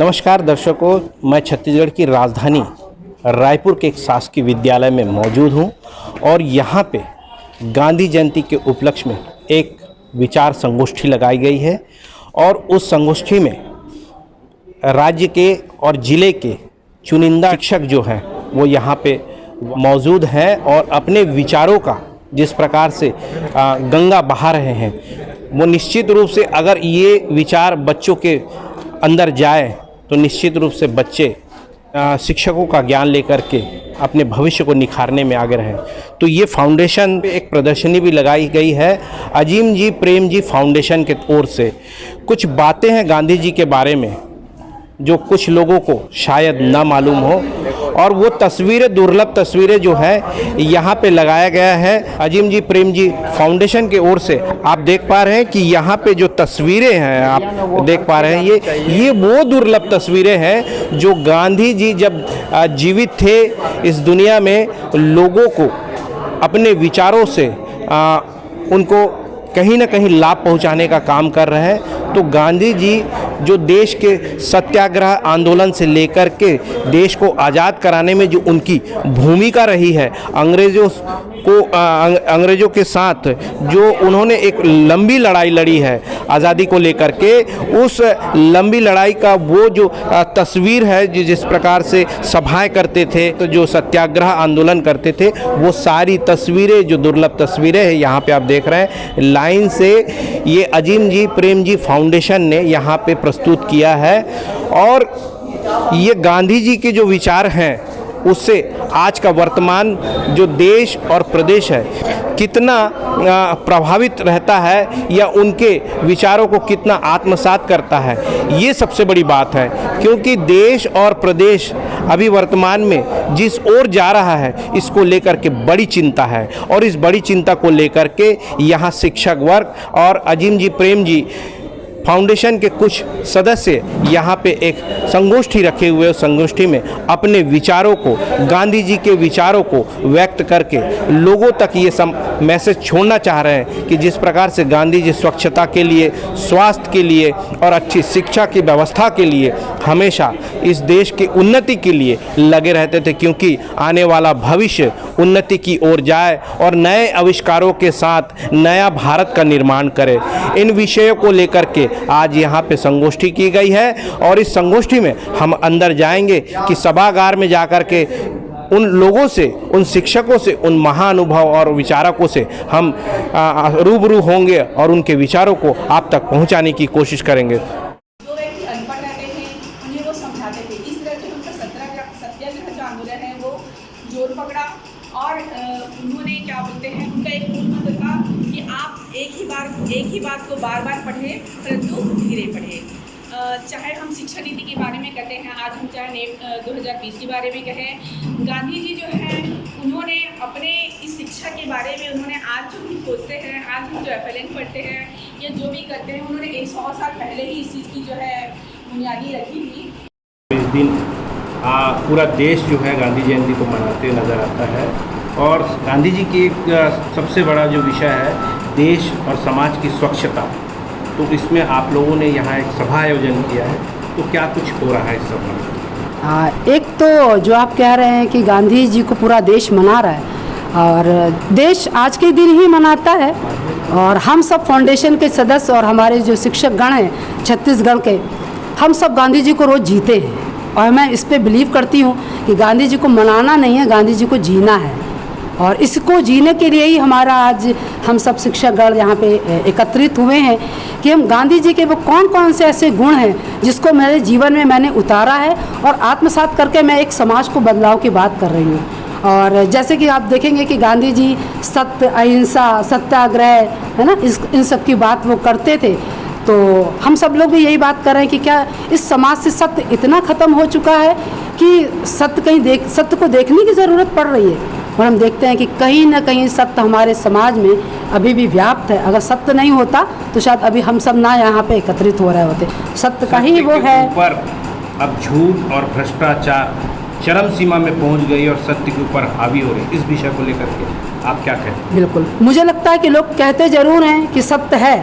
नमस्कार दर्शकों, मैं छत्तीसगढ़ की राजधानी रायपुर के एक शासकीय विद्यालय में मौजूद हूं और यहां पे गांधी जयंती के उपलक्ष्य में एक विचार संगोष्ठी लगाई गई है और उस संगोष्ठी में राज्य के और ज़िले के चुनिंदा शिक्षक जो हैं वो यहां पे मौजूद हैं और अपने विचारों का जिस प्रकार से गंगा बहा रहे हैं, वो निश्चित रूप से अगर ये विचार बच्चों के अंदर जाए तो निश्चित रूप से बच्चे शिक्षकों का ज्ञान लेकर के अपने भविष्य को निखारने में आगे रहें। तो ये फाउंडेशन पे एक प्रदर्शनी भी लगाई गई है। अजीम जी प्रेम जी फाउंडेशन के ओर से कुछ बातें हैं गांधी जी के बारे में जो कुछ लोगों को शायद ना मालूम हो, और वो तस्वीरें, दुर्लभ तस्वीरें जो है यहाँ पे लगाया गया है। अजीम जी प्रेम जी फाउंडेशन के ओर से आप देख पा रहे हैं कि यहाँ पे जो तस्वीरें हैं आप देख पा रहे हैं, ये वो दुर्लभ तस्वीरें हैं जो गांधी जी जब जीवित थे इस दुनिया में लोगों को अपने विचारों से उनको कहीं ना कहीं लाभ पहुंचाने का काम कर रहे हैं। तो गांधी जी जो देश के सत्याग्रह आंदोलन से लेकर के देश को आज़ाद कराने में जो उनकी भूमिका रही है, अंग्रेज़ों के साथ जो उन्होंने एक लंबी लड़ाई लड़ी है आज़ादी को लेकर के, उस लंबी लड़ाई का वो जो तस्वीर है जिस प्रकार से सभाएं करते थे, तो जो सत्याग्रह आंदोलन करते थे, वो सारी तस्वीरें जो दुर्लभ तस्वीरें हैं यहाँ पे आप देख रहे हैं लाइन से, ये अजीम जी प्रेम जी फाउंडेशन ने यहाँ पे प्रस्तुत किया है। और ये गांधी जी के जो विचार हैं उससे आज का वर्तमान जो देश और प्रदेश है कितना प्रभावित रहता है या उनके विचारों को कितना आत्मसात करता है, ये सबसे बड़ी बात है। क्योंकि देश और प्रदेश अभी वर्तमान में जिस ओर जा रहा है इसको लेकर के बड़ी चिंता है, और इस बड़ी चिंता को लेकर के यहाँ शिक्षक वर्ग और अजीम जी प्रेम जी फाउंडेशन के कुछ सदस्य यहाँ पे एक संगोष्ठी रखे हुए हैं। संगोष्ठी में अपने विचारों को, गांधी जी के विचारों को व्यक्त करके लोगों तक ये मैसेज छोड़ना चाह रहे हैं कि जिस प्रकार से गांधी जी स्वच्छता के लिए, स्वास्थ्य के लिए और अच्छी शिक्षा की व्यवस्था के लिए हमेशा इस देश की उन्नति के लिए लगे रहते थे, क्योंकि आने वाला भविष्य उन्नति की ओर जाए और नए आविष्कारों के साथ नया भारत का निर्माण करे। इन विषयों को लेकर के आज यहाँ पे संगोष्ठी की गई है और इस संगोष्ठी में हम अंदर जाएंगे कि सभागार में जाकर के उन लोगों से, उन शिक्षकों से, उन महानुभव और विचारकों से हम रूबरू होंगे और उनके विचारों को आप तक पहुँचाने की कोशिश करेंगे। जोर पकड़ा और उन्होंने क्या बोलते हैं, उनका एक मूल मंत्र था कि आप एक ही बात को बार बार पढ़ें परंतु धीरे पढ़ें। चाहे हम शिक्षा नीति के बारे में कहते हैं, आज हम चाहे 2020 के बारे में कहें, गांधी जी जो है उन्होंने अपने इस शिक्षा के बारे में उन्होंने आज जो हम सोचते हैं, आज हम जो FLN पढ़ते हैं या जो भी करते हैं, उन्होंने 100 साल पहले ही इस चीज़ की जो है बुनियादी रखी थी। इस दिन पूरा देश जो है गांधी जयंती को मनाते हुए नज़र आता है और गांधी जी की एक सबसे बड़ा जो विषय है देश और समाज की स्वच्छता, तो इसमें आप लोगों ने यहाँ एक सभा आयोजन किया है, तो क्या कुछ हो रहा है इस सभा में? एक तो जो आप कह रहे हैं कि गांधी जी को पूरा देश मना रहा है और देश आज के दिन ही मनाता है, और हम सब फाउंडेशन के सदस्य और हमारे जो शिक्षक गण हैं छत्तीसगढ़ के, हम सब गांधी जी को रोज़ जीते हैं और मैं इस पे बिलीव करती हूँ कि गांधी जी को मनाना नहीं है, गांधी जी को जीना है। और इसको जीने के लिए ही हमारा आज हम सब शिक्षकगण यहाँ पे एकत्रित हुए हैं कि हम गांधी जी के वो कौन कौन से ऐसे गुण हैं जिसको मेरे जीवन में मैंने उतारा है और आत्मसात करके मैं एक समाज को बदलाव की बात कर रही हूँ। और जैसे कि आप देखेंगे कि गांधी जी सत्य, अहिंसा, सत्याग्रह, है ना, इन सब की बात वो करते थे। तो हम सब लोग भी यही बात कर रहे हैं कि क्या इस समाज से सत्य इतना ख़त्म हो चुका है कि सत्य को देखने की ज़रूरत पड़ रही है। और हम देखते हैं कि कहीं ना कहीं सत्य हमारे समाज में अभी भी व्याप्त है। अगर सत्य नहीं होता तो शायद अभी हम सब ना यहाँ पे एकत्रित हो रहे होते। सत्य का ही वो है। ऊपर अब झूठ और भ्रष्टाचार चरम सीमा में पहुँच गई और सत्य के ऊपर हावी हो रही, इस विषय को लेकर के आप क्या कहते हैं? बिल्कुल, मुझे लगता है कि लोग कहते ज़रूर हैं कि सत्य है,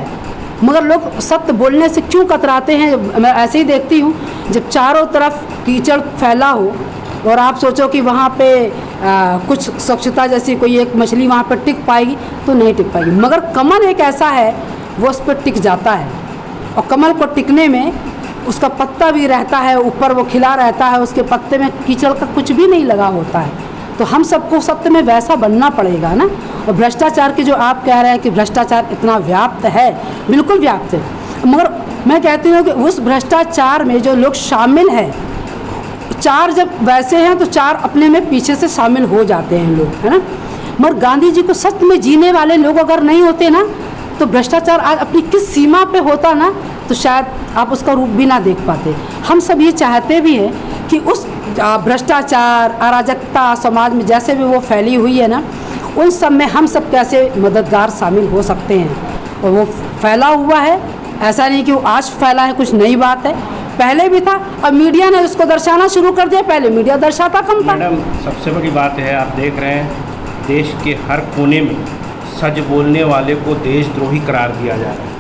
मगर लोग सत्य बोलने से क्यों कतराते हैं? मैं ऐसे ही देखती हूँ, जब चारों तरफ कीचड़ फैला हो और आप सोचो कि वहाँ पे कुछ स्वच्छता जैसी कोई एक मछली वहाँ पर टिक पाएगी, तो नहीं टिक पाएगी। मगर कमल एक ऐसा है, वो उस पर टिक जाता है, और कमल को टिकने में उसका पत्ता भी रहता है, ऊपर वो खिला रहता है, उसके पत्ते में कीचड़ का कुछ भी नहीं लगा होता है। तो हम सबको सत्य में वैसा बनना पड़ेगा ना। और भ्रष्टाचार की जो आप कह रहे हैं कि भ्रष्टाचार इतना व्याप्त है, बिल्कुल व्याप्त है, मगर मैं कहती हूँ कि उस भ्रष्टाचार में जो लोग शामिल हैं, चार जब वैसे हैं तो चार अपने में पीछे से शामिल हो जाते हैं लोग, है ना। मगर गांधी जी को सत्य में जीने वाले लोग अगर नहीं होते ना, तो भ्रष्टाचार आज अपनी किस सीमा पे होता ना, तो शायद आप उसका रूप भी ना देख पाते। हम सब ये चाहते भी हैं कि उस भ्रष्टाचार, अराजकता समाज में जैसे भी वो फैली हुई है ना, उन सब में हम सब कैसे मददगार शामिल हो सकते हैं। और वो फैला हुआ है, ऐसा नहीं कि वो आज फैला है, कुछ नई बात है, पहले भी था। अब मीडिया ने उसको दर्शाना शुरू कर दिया, पहले मीडिया दर्शाता कम था। मैडम, सबसे बड़ी बात है, आप देख रहे हैं देश के हर कोने में सच बोलने वाले को देशद्रोही करार दिया जा रहा है।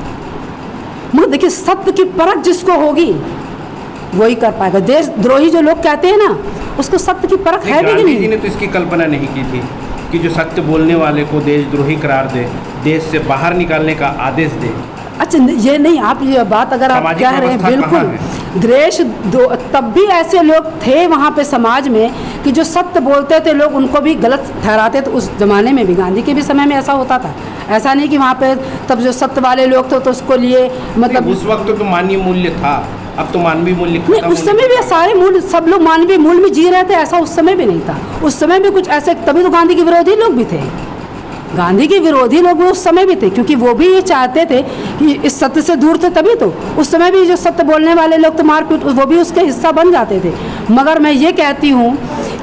मगर देखिए, सत्य की परख जिसको होगी वही कर पाएगा। देशद्रोही जो लोग कहते हैं ना, उसको सत्य की परख है भी कि गांधी जी नहीं? ने तो इसकी कल्पना नहीं की थी कि जो सत्य बोलने वाले को देशद्रोही करार दे, देश से बाहर निकालने का आदेश दे। अच्छा, ये नहीं, आप ये बात अगर आप सामाजिक कह रहे हैं, व्यवस्था कहाँ बिल्कुल देश दो, तब भी ऐसे लोग थे वहाँ पे समाज में कि जो सत्य बोलते थे, लोग उनको भी गलत ठहराते थे। उस ज़माने में भी, गांधी के भी समय में ऐसा होता था। ऐसा नहीं कि वहाँ पे तब जो सत्य वाले लोग थे तो उसको लिए मतलब उस वक्त तो मानवीय मूल्य था, अब तो मानवीय मूल्य नहीं, खत्म उस समय भी सारे मूल्य, सब लोग मानवीय मूल्य में जी रहे थे, ऐसा उस समय भी नहीं था। उस समय भी कुछ ऐसे, तभी तो गांधी के विरोधी लोग भी थे। गांधी के विरोधी लोग उस समय भी थे, क्योंकि वो भी ये चाहते थे कि इस सत्य से दूर थे, तभी तो उस समय भी जो सत्य बोलने वाले लोग तो मारपीट, वो भी उसके हिस्सा बन जाते थे। मगर मैं ये कहती हूँ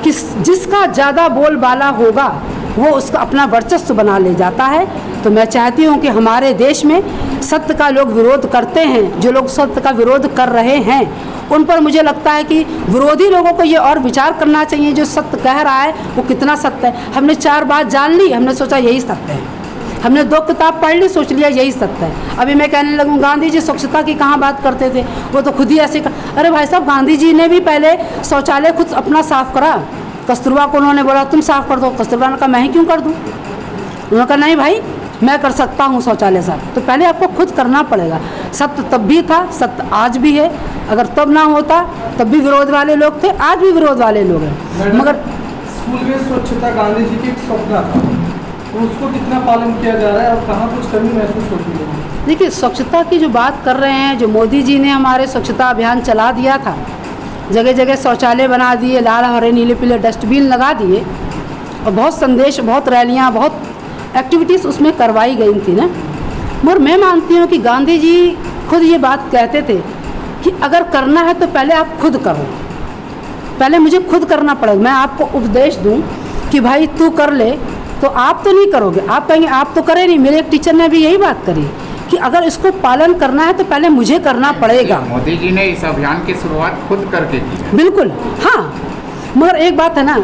कि जिसका ज़्यादा बोलबाला होगा वो उसका अपना वर्चस्व बना ले जाता है। तो मैं चाहती हूँ कि हमारे देश में सत्य का लोग विरोध करते हैं, जो लोग सत्य का विरोध कर रहे हैं, उन पर मुझे लगता है कि विरोधी लोगों को ये और विचार करना चाहिए, जो सत्य कह रहा है वो कितना सत्य है। हमने 4 बात जान ली, हमने सोचा यही सत्य है, हमने 2 किताब पढ़ ली, सोच लिया यही सत्य है। अभी मैं कहने लगूँ गांधी जी स्वच्छता की कहाँ बात करते थे, वो तो खुद ही ऐसे अरे भाई साहब, गांधी जी ने भी पहले शौचालय खुद अपना साफ़ करा। कस्तूरबा को उन्होंने बोला तुम साफ़ कर दो, कस्तूरबा ने कहा मैं ही क्यों कर दूँ। उन्होंने कहा नहीं भाई, मैं कर सकता हूँ शौचालय साफ। तो पहले आपको खुद करना पड़ेगा। सत्य तब भी था, सत्य आज भी है। अगर तब ना होता तब भी विरोध वाले लोग थे, आज भी विरोध वाले लोग हैं। मगर स्कूल में स्वच्छता गांधी जी की एक सपना था, तो उसको कितना पालन किया जा रहा है और कहाँ कुछ कमी महसूस होती है? देखिए, स्वच्छता की जो बात कर रहे हैं, जो मोदी जी ने हमारे स्वच्छता अभियान चला दिया था, जगह जगह शौचालय बना दिए, लाल हरे नीले पीले डस्टबिन लगा दिए, और बहुत संदेश, बहुत रैलियाँ, बहुत एक्टिविटीज़ उसमें करवाई गई थी ना। मगर मैं मानती हूँ कि गांधी जी खुद ये बात कहते थे कि अगर करना है तो पहले आप खुद करो, पहले मुझे खुद करना पड़ेगा। मैं आपको उपदेश दूँ कि भाई तू कर ले, तो आप तो नहीं करोगे, आप कहेंगे आप तो करे नहीं। मेरे एक टीचर ने भी यही बात करी कि अगर इसको पालन करना है तो पहले मुझे करना पड़ेगा। मोदी जी ने इस अभियान की शुरुआत खुद करके की। बिल्कुल, हाँ। मगर एक बात है ना,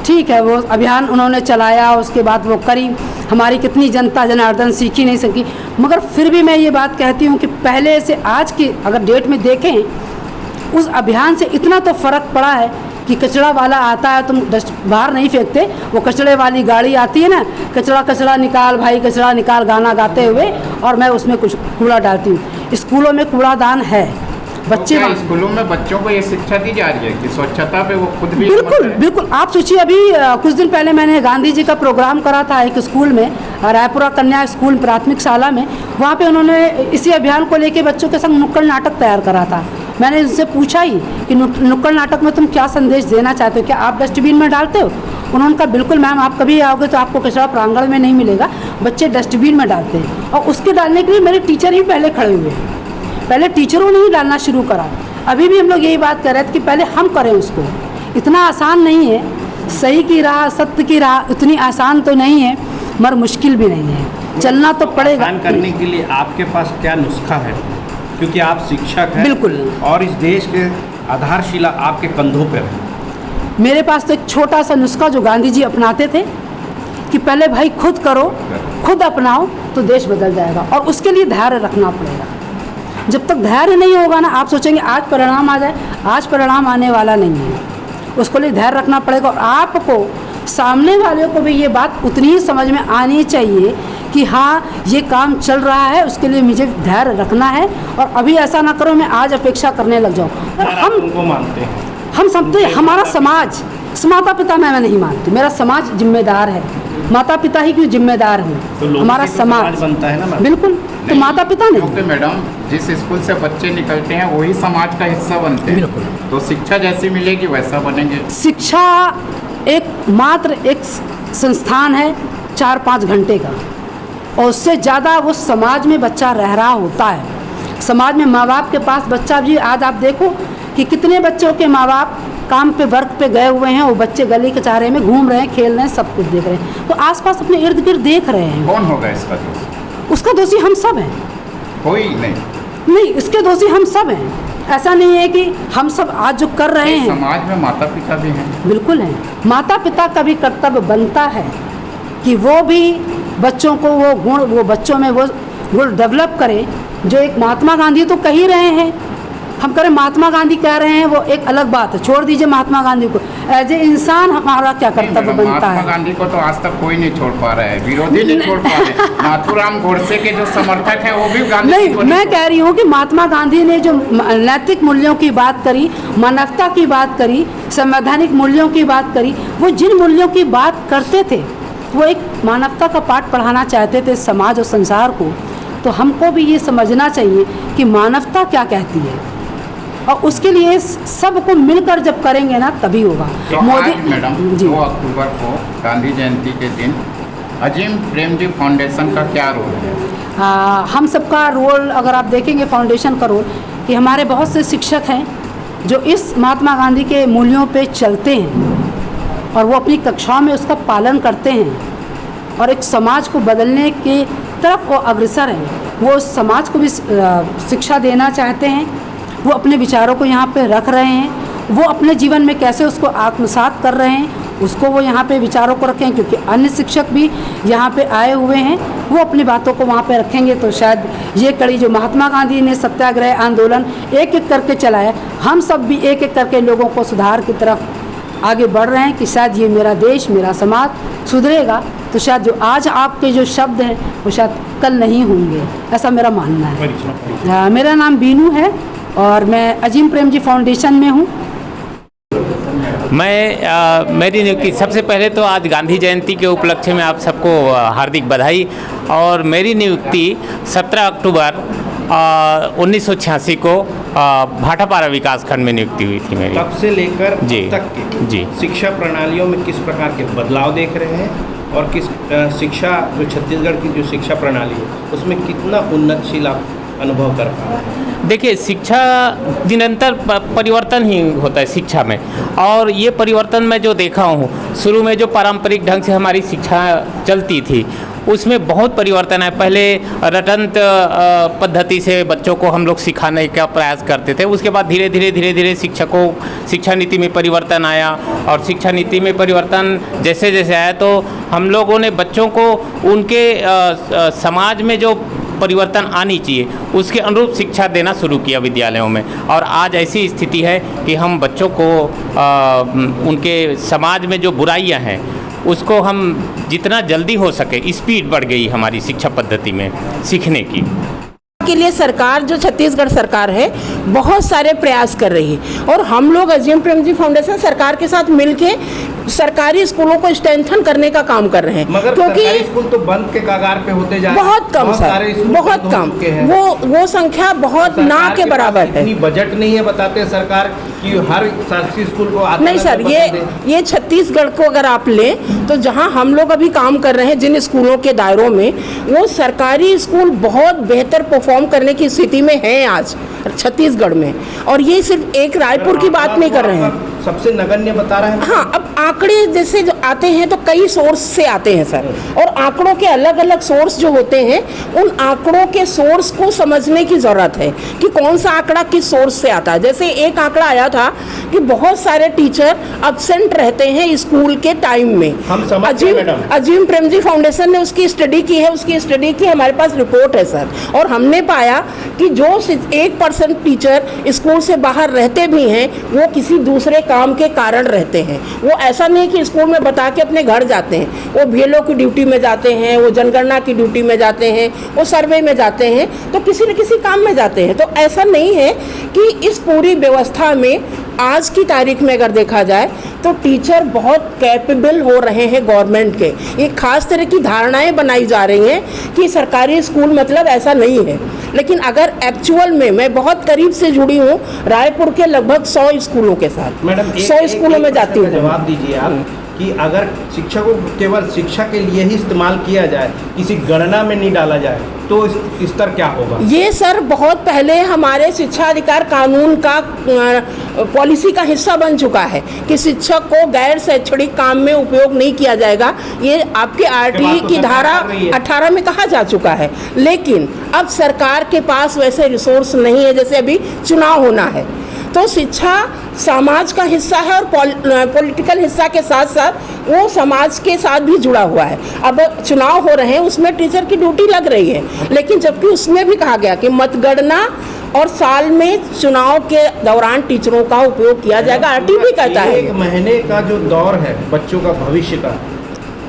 ठीक है, वो अभियान उन्होंने चलाया, उसके बाद वो करी, हमारी कितनी जनता जनार्दन सीखी नहीं सकी। मगर फिर भी मैं ये बात कहती हूँ कि पहले से आज की अगर डेट में देखें, उस अभियान से इतना तो फ़र्क पड़ा है कि कचरा वाला आता है, तुम डस्ट बाहर नहीं फेंकते, वो कचरे वाली गाड़ी आती है ना, कचरा कचरा निकाल भाई कचरा निकाल गाना गाते हुए, और मैं उसमें कुछ कूड़ा डालती हूँ। स्कूलों में कूड़ादान है, बच्चे तो स्कूलों में बच्चों को ये शिक्षा दी जा रही है कि स्वच्छता पे वो खुद भी बिल्कुल बिल्कुल। आप सोचिए, अभी कुछ दिन पहले मैंने गांधी जी का प्रोग्राम करा था एक स्कूल में, रायपुरा कन्या स्कूल प्राथमिक शाला में। वहाँ पे उन्होंने इसी अभियान को लेके बच्चों के संग नुक्कड़ नाटक तैयार करा था। मैंने उनसे पूछा ही कि नुक्कड़ नाटक में तुम क्या संदेश देना चाहते हो, क्या आप डस्टबिन में डालते हो? उन्होंने कहा बिल्कुल मैम, आप कभी आओगे तो आपको कचरा प्रांगण में नहीं मिलेगा, बच्चे डस्टबिन में डालते हैं। और उसके डालने के लिए मेरे टीचर ही पहले खड़े हुए, पहले टीचरों ने ही डालना शुरू करा। अभी भी हम लोग यही बात कर रहे थे कि पहले हम करें उसको। इतना आसान नहीं है, सही की राह, सत्य की राह इतनी आसान तो नहीं है, मगर मुश्किल भी नहीं है, चलना तो पड़ेगा। आसान करने के लिए आपके पास क्या नुस्खा है? क्योंकि आप शिक्षक हैं, बिल्कुल, और इस देश के आधारशिला आपके कंधों पर है। मेरे पास तो एक छोटा सा नुस्खा जो गांधी जी अपनाते थे कि पहले भाई खुद करो, खुद अपनाओ तो देश बदल जाएगा, और उसके लिए धैर्य रखना पड़ेगा। जब तक धैर्य नहीं होगा ना, आप सोचेंगे आज परिणाम आ जाए, आज परिणाम आने वाला नहीं है। उसको लिए धैर्य रखना पड़ेगा, और आपको सामने वाले को भी ये बात उतनी ही समझ में आनी चाहिए कि हाँ ये काम चल रहा है, उसके लिए मुझे धैर्य रखना है, और अभी ऐसा ना करो मैं आज अपेक्षा करने लग जाऊँ। और हम उनको मानते हैं, हम सब तो हमारा समाज, माता पिता मैं नहीं मानती, मेरा समाज जिम्मेदार है, माता पिता ही क्यों जिम्मेदार हूँ, तो लोगों हमारा से भी समाज बनता है ना मैडम? बिल्कुल, तो माता पिता क्योंकि नहीं। मैडम जिस स्कूल से बच्चे निकलते हैं वही समाज का हिस्सा बनते हैं। बिल्कुल। तो शिक्षा जैसी मिलेगी वैसा बनेंगे। शिक्षा मात्र एक संस्थान है 4-5 घंटे का, और उससे ज़्यादा वो समाज में बच्चा रह रहा होता है। समाज में माँ बाप के पास बच्चा भी, आज आप देखो कि कितने बच्चों के माँ बाप काम पे वर्क पे गए हुए हैं, वो बच्चे गली के चारे में घूम रहे हैं, खेल रहे हैं, सब कुछ देख रहे हैं, तो आसपास अपने इर्द गिर्द देख रहे हैं। कौन होगा इसका दोषी? उसका दोषी हम सब हैं। कोई नहीं। नहीं, इसके दोषी हम सब हैं। ऐसा नहीं है कि हम सब आज जो कर रहे हैं, समाज में माता पिता भी हैं। बिल्कुल है, माता पिता का भी कर्तव्य बनता है कि वो भी बच्चों को वो गुण, वो बच्चों में वो गुण डेवलप करें जो एक महात्मा गांधी तो कह ही रहे हैं। हम करें महात्मा गांधी कह रहे हैं वो एक अलग बात है, छोड़ दीजिए महात्मा गांधी को, एज ए इंसान हमारा क्या कर्तव्य बनता महात्मा है। गांधी को तो आज तक कोई नहीं छोड़ पा रहा है, विरोधी नहीं छोड़ पा रहे। नाथूराम गोडसे के जो समर्थक हैं वो भी गांधी नहीं, को मैं कह रही हूँ कि महात्मा गांधी ने जो नैतिक मूल्यों की बात करी, मानवता की बात करी, संवैधानिक मूल्यों की बात करी, वो जिन मूल्यों की बात करते थे वो एक मानवता का पाठ पढ़ाना चाहते थे समाज और संसार को। तो हमको भी ये समझना चाहिए कि मानवता क्या कहती है, और उसके लिए सबको मिलकर जब करेंगे ना तभी होगा। तो आज मैडम 2 अक्टूबर को गांधी जयंती के दिन अजीम प्रेमजी फाउंडेशन का क्या रोल है? हम सबका रोल अगर आप देखेंगे फाउंडेशन का रोल, कि हमारे बहुत से शिक्षक हैं जो इस महात्मा गांधी के मूल्यों पे चलते हैं और वो अपनी कक्षाओं में उसका पालन करते हैं, और एक समाज को बदलने की तरफ वो अग्रसर हैं। वो समाज को भी शिक्षा देना चाहते हैं, वो अपने विचारों को यहाँ पे रख रहे हैं, वो अपने जीवन में कैसे उसको आत्मसात कर रहे हैं उसको वो यहाँ पे विचारों को रखें, क्योंकि अन्य शिक्षक भी यहाँ पे आए हुए हैं, वो अपनी बातों को वहाँ पे रखेंगे। तो शायद ये कड़ी जो महात्मा गांधी ने सत्याग्रह आंदोलन एक एक करके चलाया, हम सब भी एक एक करके लोगों को सुधार की तरफ आगे बढ़ रहे हैं कि शायद ये मेरा देश, मेरा समाज सुधरेगा, तो शायद जो आज आपके जो शब्द हैं वो शायद कल नहीं होंगे, ऐसा मेरा मानना है। मेरा नाम बीनू है और मैं अजीम प्रेमजी फाउंडेशन में हूँ। मेरी नियुक्ति सबसे पहले तो आज गांधी जयंती के उपलक्ष्य में आप सबको हार्दिक बधाई। और मेरी नियुक्ति 17 अक्टूबर 1986 को भाटापारा विकास खंड में नियुक्ति हुई थी मेरी। तब से लेकर जी तक के जी शिक्षा प्रणालियों में किस प्रकार के बदलाव देख रहे हैं, और किस शिक्षा जो छत्तीसगढ़ की जो शिक्षा प्रणाली है उसमें कितना उन्नतशील आप अनुभव कर पा रहे हैं? देखिए, शिक्षा निरंतर परिवर्तन ही होता है शिक्षा में, और ये परिवर्तन मैं जो देखा हूँ, शुरू में जो पारंपरिक ढंग से हमारी शिक्षा चलती थी उसमें बहुत परिवर्तन है। पहले रटंत पद्धति से बच्चों को हम लोग सिखाने का प्रयास करते थे, उसके बाद धीरे धीरे शिक्षा नीति में परिवर्तन आया, और शिक्षा नीति में परिवर्तन जैसे जैसे आया तो हम लोगों ने बच्चों को उनके समाज में जो परिवर्तन आनी चाहिए उसके अनुरूप शिक्षा देना शुरू किया विद्यालयों में। और आज ऐसी स्थिति है कि हम बच्चों को उनके समाज में जो बुराइयां हैं उसको हम जितना जल्दी हो सके, स्पीड बढ़ गई हमारी शिक्षा पद्धति में सीखने की। के लिए सरकार जो छत्तीसगढ़ सरकार है बहुत सारे प्रयास कर रही है, और हम लोग अजीम प्रेमजी फाउंडेशन सरकार के साथ मिलके सरकारी स्कूलों को स्ट्रेंथन करने का काम कर रहे हैं। मगर सरकारी स्कूल तो बंद के कगार पे होते जा रहे हैं। बहुत कम सर, बहुत कम, वो संख्या बहुत ना के बराबर है। इतनी बजट नहीं है, बताते हैं सरकार कि हर सरकारी स्कूल को नहीं सर, ये छत्तीसगढ़ को अगर आप लें तो जहां हम लोग अभी काम कर रहे हैं जिन स्कूलों के दायरों में, वो सरकारी स्कूल बहुत बेहतर परफॉर्म करने की स्थिति में हैं आज छत्तीसगढ़ में। और ये सिर्फ एक रायपुर की बात नहीं कर रहे हैं, सबसे नगण्य बता रहा है। हाँ, अब आंकड़े जैसे जो आते हैं तो कई सोर्स से आते हैं सर, और आंकड़ों के अलग अलग सोर्स जो होते हैं, उन आंकड़ों के सोर्स को समझने की ज़रूरत है कि कौन सा आंकड़ा किस सोर्स से आता है। जैसे एक आंकड़ा आया था कि बहुत सारे टीचर अब्सेंट रहते हैं स्कूल के टाइम में। हम समझते हैं मैडम। अजीम प्रेमजी फाउंडेशन ने उसकी स्टडी की है, उसकी स्टडी की हमारे पास रिपोर्ट है सर, और हमने पाया कि जो 1% टीचर स्कूल से बाहर रहते भी हैं वो किसी दूसरे काम के कारण रहते हैं। वो ऐसा नहीं कि स्कूल में बता के अपने घर जाते हैं, वो बीएलओ की ड्यूटी में जाते हैं, वो जनगणना की ड्यूटी में जाते हैं, वो सर्वे में जाते हैं, तो किसी न किसी काम में जाते हैं। तो ऐसा नहीं है कि इस पूरी व्यवस्था में आज की तारीख में अगर देखा जाए तो टीचर बहुत कैपेबल हो रहे हैं गवर्नमेंट के। एक खास तरह की धारणाएं बनाई जा रही हैं कि सरकारी स्कूल मतलब ऐसा नहीं है, लेकिन अगर एक्चुअल में मैं बहुत करीब से जुड़ी हूँ रायपुर के लगभग 100 स्कूलों के साथ, मैडम 100 स्कूलों में जाती हूँ। जवाब दीजिए आप कि अगर शिक्षकों को केवल शिक्षा के लिए ही इस्तेमाल किया जाए, किसी गणना में नहीं डाला जाए, तो स्तर क्या होगा? ये सर बहुत पहले हमारे शिक्षा अधिकार कानून का पॉलिसी का हिस्सा बन चुका है कि शिक्षक को गैर शैक्षणिक काम में उपयोग नहीं किया जाएगा। ये आपके आरटीई की धारा 18 में कहा जा चुका है, लेकिन अब सरकार के पास वैसे रिसोर्स नहीं है। जैसे अभी चुनाव होना है तो शिक्षा समाज का हिस्सा है और पॉलिटिकल हिस्सा के साथ साथ वो समाज के साथ भी जुड़ा हुआ है। अब चुनाव हो रहे हैं, उसमें टीचर की ड्यूटी लग रही है, लेकिन जबकि उसमें भी कहा गया कि मतगणना और साल में चुनाव के दौरान टीचरों का उपयोग किया जाएगा। आरटीई भी कहता है 1 महीने का जो दौर है बच्चों का भविष्य का,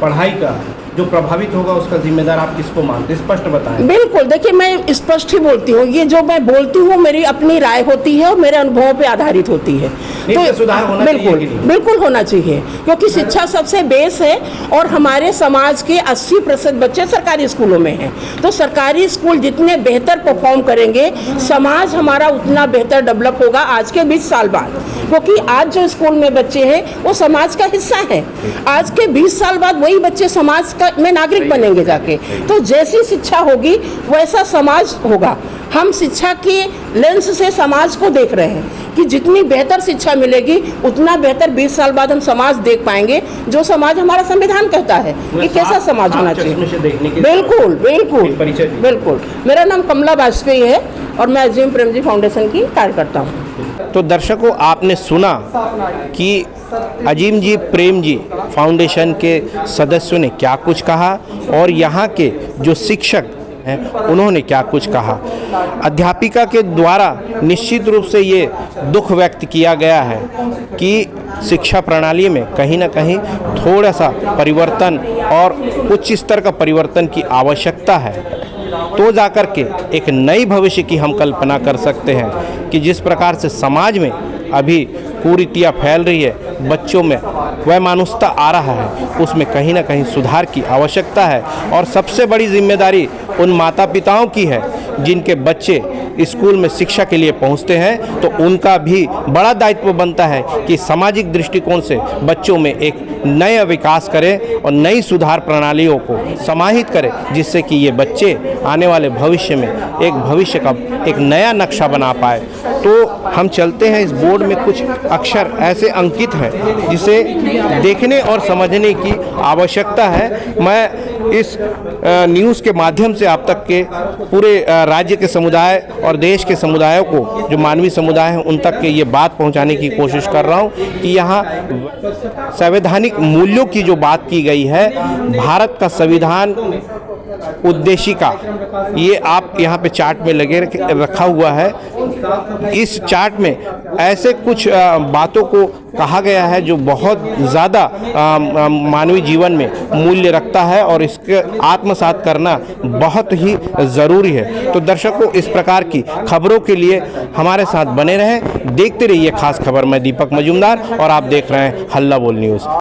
पढ़ाई का, जो प्रभावित होगा उसका जिम्मेदार आप किसको मानते? स्पष्ट बताएं। बिल्कुल, देखिए मैं स्पष्ट ही बोलती हूँ, ये जो मैं बोलती हूँ मेरी अपनी राय होती है और मेरे अनुभवों पे आधारित होती है। तो सुधार होना बिल्कुल चाहिए कि नहीं? बिल्कुल होना चाहिए, क्योंकि शिक्षा सबसे बेस है और हमारे समाज के 80% बच्चे सरकारी स्कूलों में हैं। तो सरकारी स्कूल जितने बेहतर परफॉर्म करेंगे, समाज हमारा उतना बेहतर डेवलप होगा आज के 20 साल बाद, क्योंकि आज जो स्कूल में बच्चे हैं वो समाज का हिस्सा है। आज के 20 साल बाद वही बच्चे समाज में नागरिक बनेंगे जाके। तो जैसी शिक्षा होगी वैसा समाज होगा। हम शिक्षा के लेंस से समाज को देख रहे हैं कि जितनी बेहतर शिक्षा मिलेगी उतना बेहतर 20 साल बाद हम समाज देख पाएंगे, जो समाज हमारा संविधान कहता है कि कैसा समाज होना चाहिए। बिल्कुल बिल्कुल बिल्कुल। मेरा नाम कमला वाजपेयी है और मैं अजीम प्रेमजी फाउंडेशन की कार्यकर्ता हूँ। तो दर्शकों, आपने सुना कि अजीम जी प्रेम जी फाउंडेशन के सदस्यों ने क्या कुछ कहा और यहाँ के जो शिक्षक हैं उन्होंने क्या कुछ कहा। अध्यापिका के द्वारा निश्चित रूप से ये दुख व्यक्त किया गया है कि शिक्षा प्रणाली में कहीं ना कहीं थोड़ा सा परिवर्तन और उच्च स्तर का परिवर्तन की आवश्यकता है, तो जाकर के एक नई भविष्य की हम कल्पना कर सकते हैं कि जिस प्रकार से समाज में अभी कुरीतियाँ फैल रही है, बच्चों में वैमानुषता आ रहा है, उसमें कहीं ना कहीं सुधार की आवश्यकता है। और सबसे बड़ी जिम्मेदारी उन माता पिताओं की है जिनके बच्चे स्कूल में शिक्षा के लिए पहुंचते हैं, तो उनका भी बड़ा दायित्व बनता है कि सामाजिक दृष्टिकोण से बच्चों में एक नया विकास करें और नई सुधार प्रणालियों को समाहित करें, जिससे कि ये बच्चे आने वाले भविष्य में एक भविष्य का एक नया नक्शा बना पाए। तो हम चलते हैं, इस बोर्ड में कुछ अक्षर ऐसे अंकित हैं जिसे देखने और समझने की आवश्यकता है। मैं इस न्यूज़ के माध्यम से आप तक के पूरे राज्य के समुदाय और देश के समुदायों को, जो मानवीय समुदाय हैं, उन तक के ये बात पहुंचाने की कोशिश कर रहा हूं कि यहाँ संवैधानिक मूल्यों की जो बात की गई है, भारत का संविधान उद्देशिका, ये आप यहाँ पे चार्ट में लगे रखा हुआ है। इस चार्ट में ऐसे कुछ बातों को कहा गया है जो बहुत ज़्यादा मानवीय जीवन में मूल्य रखता है और इसके आत्मसात करना बहुत ही ज़रूरी है। तो दर्शकों, इस प्रकार की खबरों के लिए हमारे साथ बने रहें, देखते रहिए खास खबर। मैं दीपक मजूमदार और आप देख रहे हैं हल्ला बोल न्यूज़।